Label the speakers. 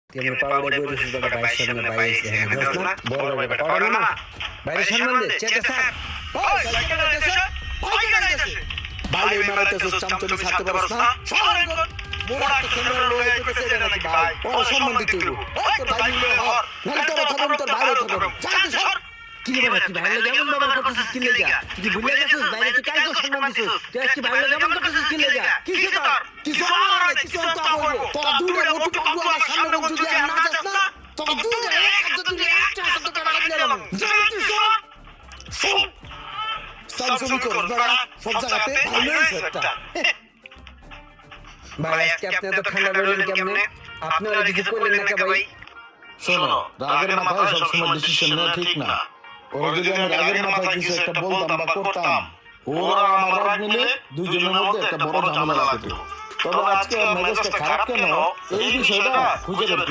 Speaker 1: তেমনি পাউডার করে দিছিস বড় ভাই সামনে ভাই এখানে দোস না বড় ভাই পাউডার না ভাই সামনে দে চেতে স্যার ওই সাইকেল আইতেছে ভাই মারাইতেছিস চামচমি ছাড়তে পারছ না সবাই কর মোড়া তো সেন্টার লয়ে আইতেছে এটা নাকি ভাই ও সম্মান দিতে হইব ওই তো ভাই মিলে হ নালে তোর খবর তোর ভাই খবর জানতে সর কি রে বাবা কি ভাই লাগে এমন ব্যবহার করতেছিস কি লাগা তুই কি ভুলে গেছিস বাইরে তুই কাই কো সম্মান দিছিস তুই আজকে ভাই লাগে এমন করতেছিস কি লাগা কিসে তোর কিছু আমার নাই কিছু তো হইব তোর দুইটা মোটু পাগু আমার সামনে বন্ধু দিয়ে না যাস না তোর দুইটা একটা দুইটা একটা শব্দ করে দিলাম জানতে সর সব সামসুমি কর বড়া সব জায়গাতে ভালো হইছে একটা ভাই আজকে আপনি তো ঠান্ডা রইলেন কেমনে আপনি আর কিছু কইলেন না ভাই
Speaker 2: শোনো রাগের মাথায় সব সময় ডিসিশন নেওয়া ঠিক না ওরা যদি আমি রাগের মাথায় কিছু একটা বলতাম বা করতাম ওরা আমার রাগ মিলে দুইজনের মধ্যে একটা বড় ঝামেলা লাগতো তবে আজকে মেজাজটা খারাপ কেন এই বিষয়টা খুঁজে বের